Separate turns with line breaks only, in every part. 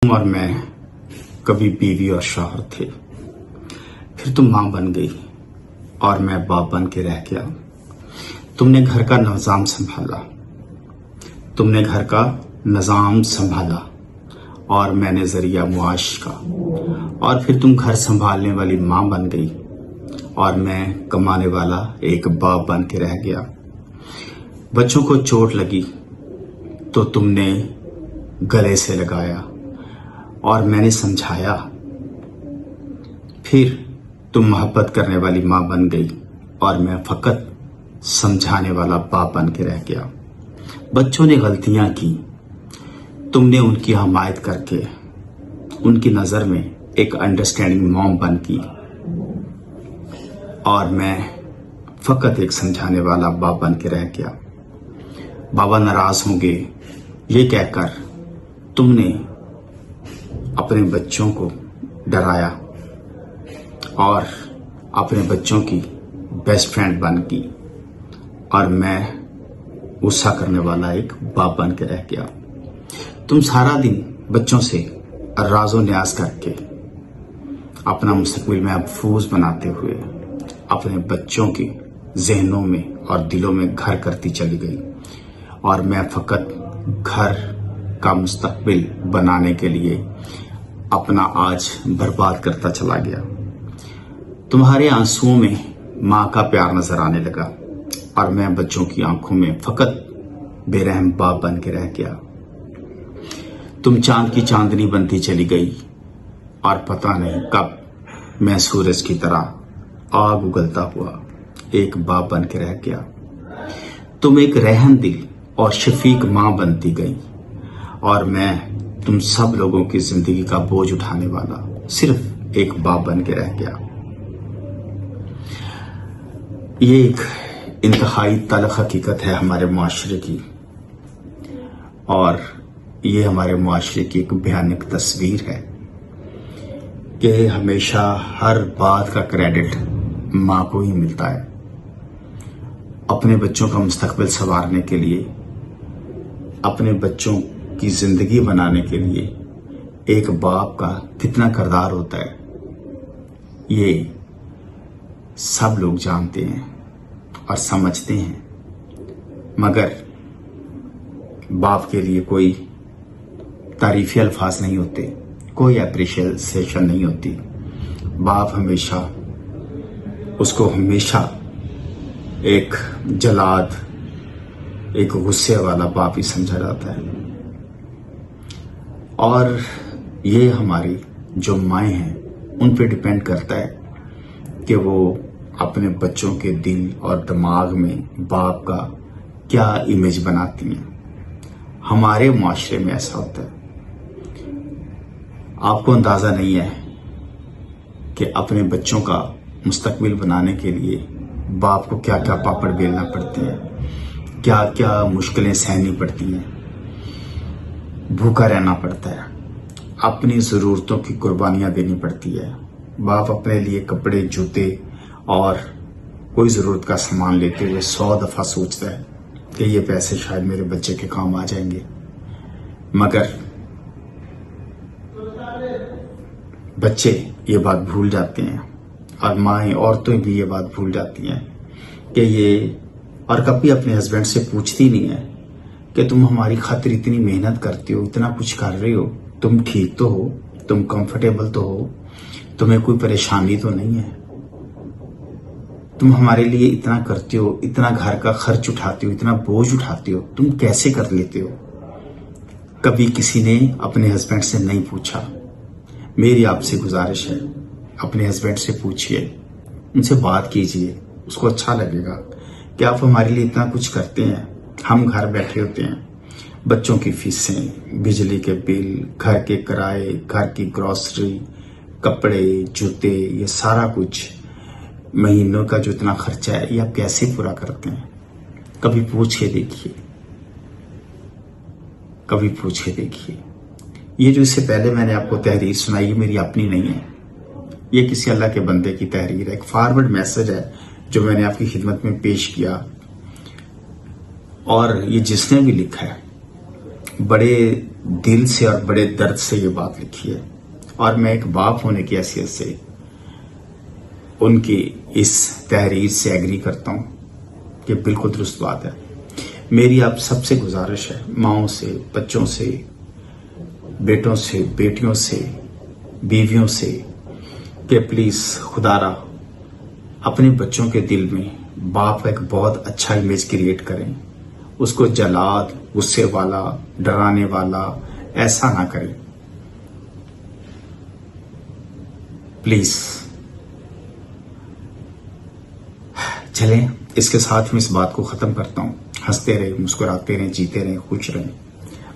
تم اور میں کبھی بیوی اور شوہر تھے، پھر تم ماں بن گئی اور میں باپ بن کے رہ گیا۔ تم نے گھر کا نظام سنبھالا اور میں نے ذریعہ معاش کا، اور پھر تم گھر سنبھالنے والی ماں بن گئی اور میں کمانے والا ایک باپ بن کے رہ گیا۔ بچوں کو چوٹ لگی تو تم نے گلے سے لگایا اور میں نے سمجھایا، پھر تم محبت کرنے والی ماں بن گئی اور میں فقط سمجھانے والا باپ بن کے رہ گیا۔ بچوں نے غلطیاں کی، تم نے ان کی حمایت کر کے ان کی نظر میں ایک انڈرسٹینڈنگ موم بن کی اور میں فقط ایک سمجھانے والا باپ بن کے رہ گیا۔ بابا ناراض ہوں گے یہ کہہ کر تم نے اپنے بچوں کو ڈرایا اور اپنے بچوں کی بیسٹ فرینڈ بن گئی اور میں غصہ کرنے والا ایک باپ بن کے رہ گیا۔ تم سارا دن بچوں سے راز و نیاز کر کے اپنا مستقبل محفوظ بناتے ہوئے اپنے بچوں کے ذہنوں میں اور دلوں میں گھر کرتی چلی گئی اور میں فقط گھر کا مستقبل بنانے کے لیے اپنا آج برباد کرتا چلا گیا۔ تمہارے آنسوؤں میں ماں کا پیار نظر آنے لگا اور میں بچوں کی آنکھوں میں فقط بے رحم باپ بن کے رہ گیا۔ تم چاند کی چاندنی بنتی چلی گئی اور پتہ نہیں کب میں سورج کی طرح آگ اگلتا ہوا ایک باپ بن کے رہ گیا۔ تم ایک رحم دل اور شفیق ماں بنتی گئی اور میں تم سب لوگوں کی زندگی کا بوجھ اٹھانے والا صرف ایک باپ بن کے رہ گیا۔ یہ ایک انتہائی تلخ حقیقت ہے ہمارے معاشرے کی، اور یہ ہمارے معاشرے کی ایک بھیانک تصویر ہے کہ ہمیشہ ہر بات کا کریڈٹ ماں کو ہی ملتا ہے۔ اپنے بچوں کا مستقبل سنوارنے کے لیے، اپنے بچوں کی زندگی بنانے کے لیے ایک باپ کا کتنا کردار ہوتا ہے یہ سب لوگ جانتے ہیں اور سمجھتے ہیں، مگر باپ کے لیے کوئی تعریفی الفاظ نہیں ہوتے، کوئی اپریشیشن نہیں ہوتی۔ باپ اس کو ہمیشہ ایک جلاد، ایک غصے والا باپ ہی سمجھا جاتا ہے۔ اور یہ ہماری جو مائیں ہیں ان پہ ڈیپینڈ کرتا ہے کہ وہ اپنے بچوں کے دل اور دماغ میں باپ کا کیا امیج بناتی ہیں۔ ہمارے معاشرے میں ایسا ہوتا ہے، آپ کو اندازہ نہیں ہے کہ اپنے بچوں کا مستقبل بنانے کے لیے باپ کو کیا کیا پاپڑ بیلنا پڑتے ہیں، کیا کیا مشکلیں سہنی پڑتی ہیں، بھوکا رہنا پڑتا ہے، اپنی ضرورتوں کی قربانیاں دینی پڑتی ہے۔ باپ اپنے لیے کپڑے، جوتے اور کوئی ضرورت کا سامان لیتے ہوئے 100 دفعہ سوچتا ہے کہ یہ پیسے شاید میرے بچے کے کام آ جائیں گے، مگر بچے یہ بات بھول جاتے ہیں اور مائیں، عورتیں بھی یہ بات بھول جاتی ہیں کہ یہ، اور کبھی اپنے ہسبینڈ سے پوچھتی نہیں ہے کہ تم ہماری خاطر اتنی محنت کرتے ہو، اتنا کچھ کر رہے ہو، تم ٹھیک تو ہو، تم کمفرٹیبل تو ہو، تمہیں کوئی پریشانی تو نہیں ہے، تم ہمارے لیے اتنا کرتے ہو، اتنا گھر کا خرچ اٹھاتے ہو، اتنا بوجھ اٹھاتے ہو، تم کیسے کر لیتے ہو؟ کبھی کسی نے اپنے ہسبینڈ سے نہیں پوچھا۔ میری آپ سے گزارش ہے، اپنے ہسبینڈ سے پوچھئے، ان سے بات کیجئے، اس کو اچھا لگے گا کہ آپ ہمارے لیے اتنا کچھ کرتے ہیں۔ ہم گھر بیٹھے ہوتے ہیں، بچوں کی فیسیں، بجلی کے بل، گھر کے کرائے، گھر کی گروسری، کپڑے، جوتے، یہ سارا کچھ مہینوں کا جو اتنا خرچہ ہے یہ آپ کیسے پورا کرتے ہیں؟ کبھی پوچھ کے دیکھیے، کبھی پوچھ کے دیکھیے۔ یہ جو اس سے پہلے میں نے آپ کو تحریر سنائی، یہ میری اپنی نہیں ہے، یہ کسی اللہ کے بندے کی تحریر ہے، ایک فارورڈ میسج ہے جو میں نے آپ کی خدمت میں پیش کیا۔ اور یہ جس نے بھی لکھا ہے بڑے دل سے اور بڑے درد سے یہ بات لکھی ہے، اور میں ایک باپ ہونے کی حیثیت سے ان کی اس تحریر سے ایگری کرتا ہوں کہ بالکل درست بات ہے۔ میری آپ سب سے گزارش ہے، ماؤں سے، بچوں سے، بیٹوں سے، بیٹیوں سے، بیویوں سے، کہ پلیز خدا را اپنے بچوں کے دل میں باپ کا ایک بہت اچھا امیج کریٹ کریں، اس کو جلاد، غصے والا، ڈرانے والا ایسا نہ کریں پلیز۔ چلیں اس کے ساتھ میں اس بات کو ختم کرتا ہوں۔ ہنستے رہیں، مسکراتے رہیں، جیتے رہیں، خوش رہیں۔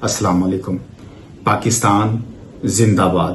السلام علیکم۔ پاکستان زندہ باد۔